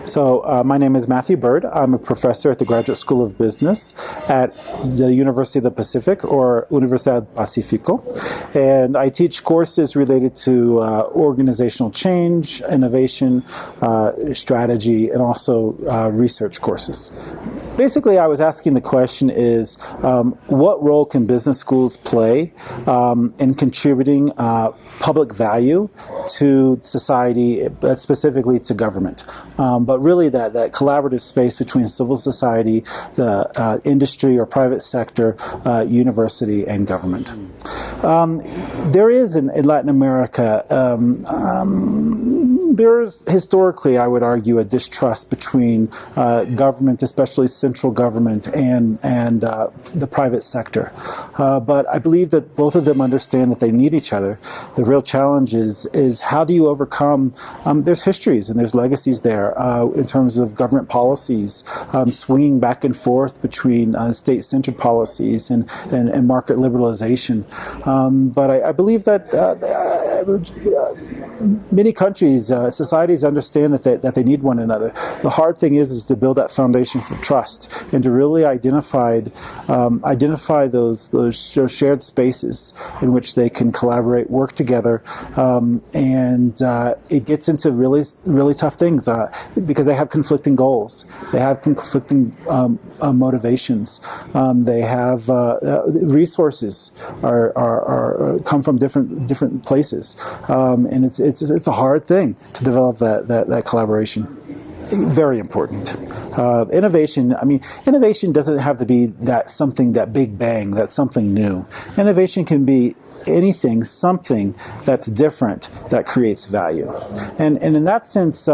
So my name is Matthew Bird. I'm a professor at the Graduate School of Business at the Universidad del Pacífico, or Universidad del Pacífico. And I teach courses related to organizational change, innovation, strategy, and also research courses. Basically, I was asking the question is, what role can business schools play in contributing public value to society, but specifically to government? But really that collaborative space between civil society, the industry or private sector, university, and government. There is in Latin America, there's historically, I would argue, a distrust between government, especially central government, and the private sector. But I believe that both of them understand that they need each other. The real challenge is how do you overcome, there's histories and there's legacies there in terms of government policies, swinging back and forth between state-centered policies and market liberalization. But I believe that many countries, societies understand that they need one another. The hard thing is to build that foundation for trust and to really identify those shared spaces in which they can collaborate, work together, and it gets into really tough things because they have conflicting goals, they have conflicting motivations, they have resources are come from different places, and it's a hard thing to develop that collaboration. Very important. Innovation doesn't have to be that big bang, that's something new. Innovation can be anything, something that's different that creates value. And in that sense,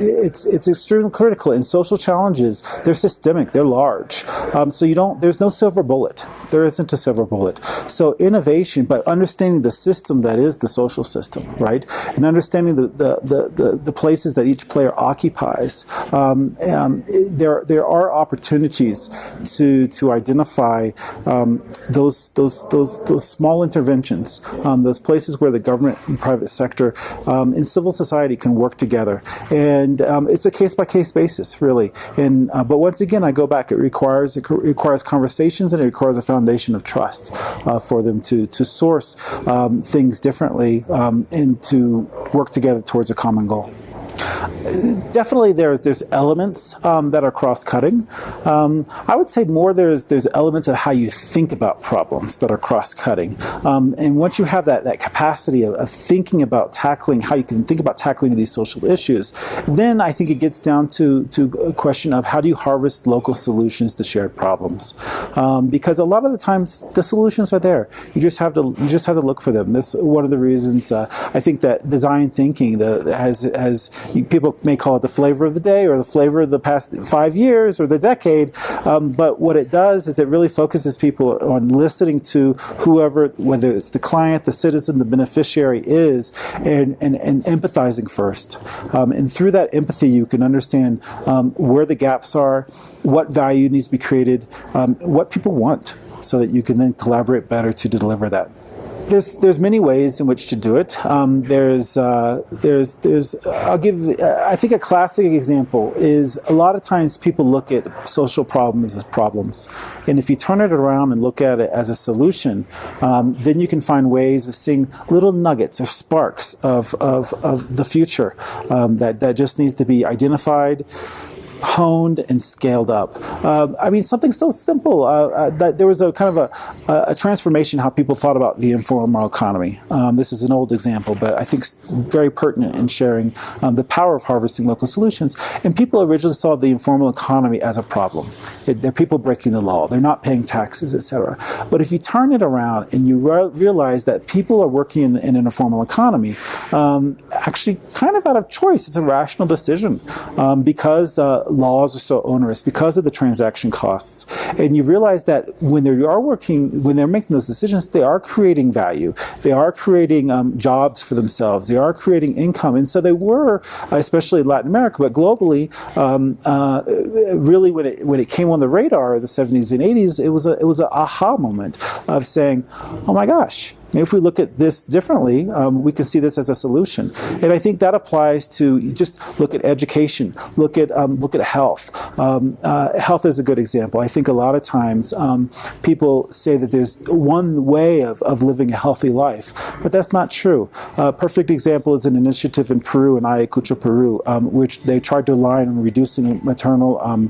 it's extremely critical. In social challenges, they're systemic, they're large. So there's no silver bullet. There isn't a silver bullet. So innovation, but understanding the system that is the social system, right? And understanding the places that each player occupies. There are opportunities to identify those small interventions, those places where the government and private sector and civil society can work together. And it's a case-by-case basis, really. But once again, I go back. It requires conversations, and it requires a foundation of trust for them to source things differently and to work together towards a common goal. Definitely, there's elements that are cross-cutting. I would say more there's elements of how you think about problems that are cross-cutting. And once you have that capacity of thinking about how you can think about tackling these social issues, then I think it gets down to a question of how do you harvest local solutions to shared problems? Because a lot of the times the solutions are there. You just have to look for them. That's one of the reasons I think that design thinking has people may call it the flavor of the day or the flavor of the past 5 years or the decade, but what it does is it really focuses people on listening to whoever, whether it's the client, the citizen, the beneficiary is, and empathizing first. And through that empathy, you can understand where the gaps are, what value needs to be created, what people want, so that you can then collaborate better to deliver that. There's many ways in which to do it. I'll give, I think a classic example is a lot of times people look at social problems as problems. And if you turn it around and look at it as a solution, then you can find ways of seeing little nuggets or sparks of the future that just needs to be identified, honed, and scaled up. Something so simple that there was a kind of a transformation how people thought about the informal economy. This is an old example, but I think very pertinent in sharing the power of harvesting local solutions. And people originally saw the informal economy as a problem. They're people breaking the law. They're not paying taxes, etc. But if you turn it around and you realize that people are working in an informal economy, actually kind of out of choice, it's a rational decision because laws are so onerous because of the transaction costs. And you realize that when they're making those decisions, they are creating value. They are creating jobs for themselves. They are creating income. And so they were, especially in Latin America, but globally, really when it came on the radar in the 70s and 80s, it was an aha moment of saying, oh my gosh, Maybe if we look at this differently, we can see this as a solution. And I think that applies to just look at education, look at health. Health is a good example. I think a lot of times people say that there's one way of living a healthy life, but that's not true. A perfect example is an initiative in Peru, in Ayacucho, Peru, which they tried to rely on reducing maternal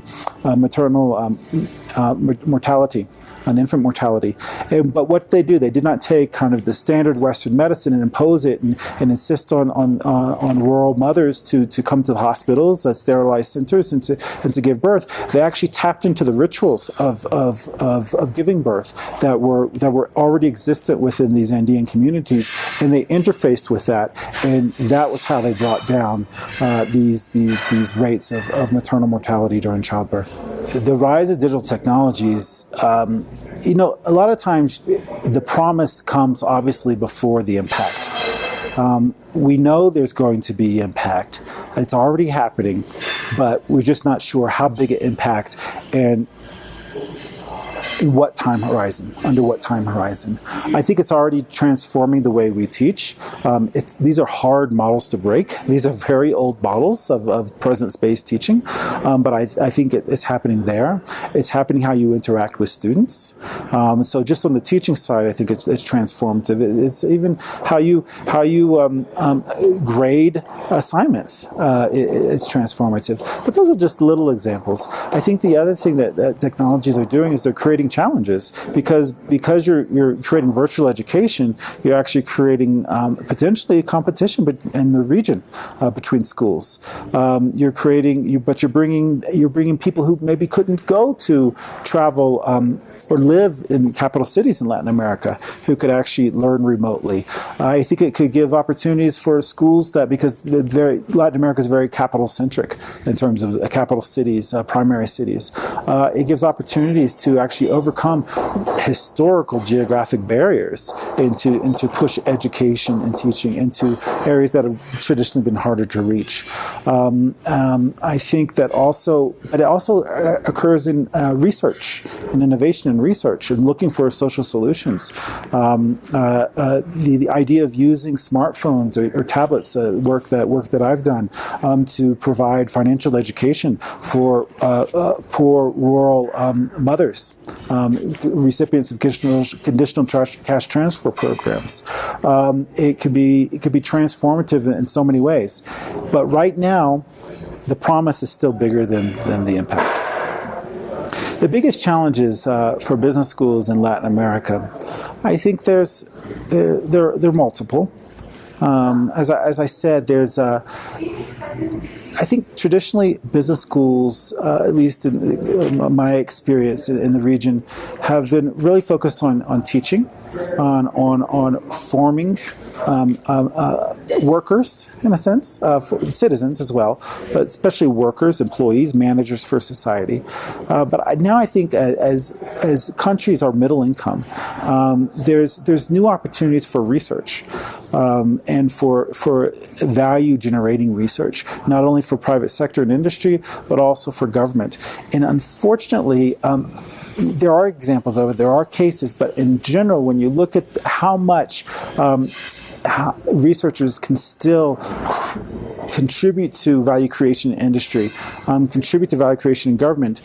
mortality, on infant mortality. But what they do, they did not take kind of the standard Western medicine and impose it and insist on rural mothers to come to the hospitals, sterilized centers, and to give birth. They actually tapped into the rituals of giving birth that were already existent within these Andean communities, and they interfaced with that, and that was how they brought down these rates of maternal mortality during childbirth. The rise of digital technologies, a lot of times the promise comes obviously before the impact. We know there's going to be impact. It's already happening, but we're just not sure how big an impact and in what time horizon, under what time horizon. I think it's already transforming the way we teach. These are hard models to break. These are very old models of presence-based teaching, but I think it's happening there. It's happening how you interact with students. So just on the teaching side, I think it's transformative. It's even how you grade assignments. It's transformative. But those are just little examples. I think the other thing that technologies are doing is they're creating challenges because you're creating virtual education. You're actually creating potentially a competition in the region between schools. You're bringing people who maybe couldn't go to travel or live in capital cities in Latin America who could actually learn remotely. I think it could give opportunities for schools because Latin America is very capital centric in terms of capital cities, primary cities. It gives opportunities to actually overcome historical geographic barriers and to push education and teaching into areas that have traditionally been harder to reach. I think that it also occurs in research and innovation and research and looking for social solutions. The idea of using smartphones or tablets, work that I've done to provide financial education for poor rural mothers, recipients of conditional cash transfer programs. It could be transformative in so many ways, but right now the promise is still bigger than the impact. The biggest challenges for business schools in Latin America, I think they're multiple. As I said, I think traditionally business schools, at least in my experience in the region, have been really focused on teaching, on forming workers, in a sense, for citizens as well, but especially workers, employees, managers for society. But now I think as countries are middle income, there's new opportunities for research and for value generating research, not only for private sector and industry, but also for government. And unfortunately, there are examples of it, there are cases, but in general, when you look at how much how researchers can still contribute to value creation in industry, contribute to value creation in government,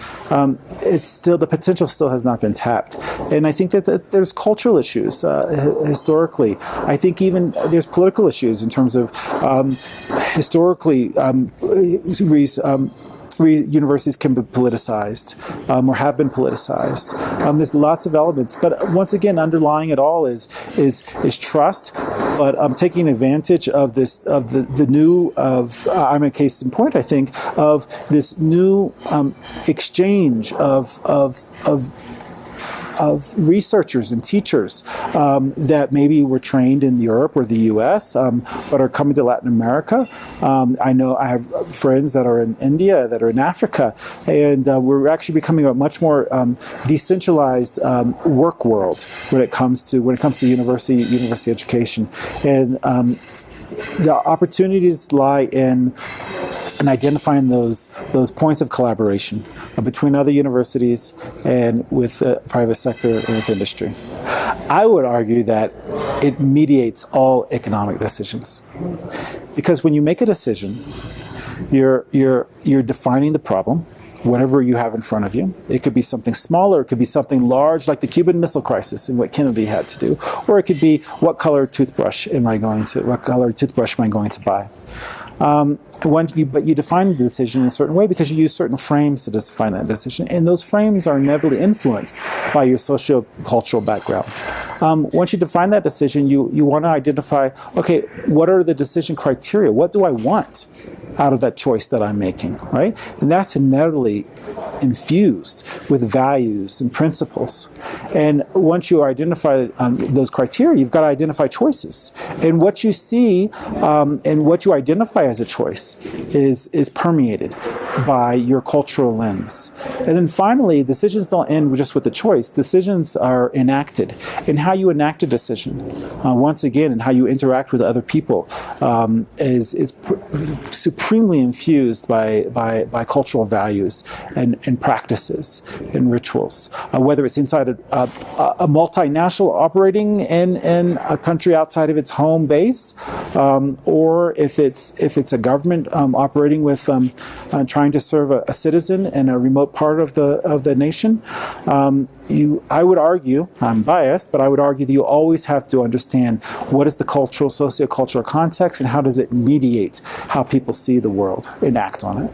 it's still, the potential still has not been tapped. And I think that there's cultural issues historically. I think even there's political issues in terms of historically universities can be politicized or have been politicized. There's lots of elements, but once again, underlying it all is trust. But taking advantage of this, the new, I'm a case in point, I think, of this new exchange of researchers and teachers that maybe were trained in Europe or the U.S. But are coming to Latin America. I know I have friends that are in India, that are in Africa, and we're actually becoming a much more decentralized work world when it comes to university education, and the opportunities lie in identifying those points of collaboration between other universities and with the private sector and with industry. I would argue that it mediates all economic decisions. Because when you make a decision, you're defining the problem, whatever you have in front of you. It could be something smaller, it could be something large, like the Cuban Missile Crisis and what Kennedy had to do, or it could be what color toothbrush am I going to buy? But you define the decision in a certain way because you use certain frames to define that decision, and those frames are inevitably influenced by your socio-cultural background. Once you define that decision, you want to identify, okay, what are the decision criteria? What do I want out of that choice that I'm making, right? And that's inevitably infused with values and principles. And once you identify those criteria, you've got to identify choices. And what you see and what you identify as a choice is permeated by your cultural lens. And then finally, decisions don't end just with the choice. Decisions are enacted. And how you enact a decision, once again, and how you interact with other people is supremely infused by cultural values and practices and rituals. Whether it's inside a multinational operating in a country outside of its home base, or if it's a government operating with trying to serve a citizen in a remote part of the nation, I would argue, I'm biased, but I would argue that you always have to understand what is the cultural, sociocultural context and how does it mediate how people see the world and act on it.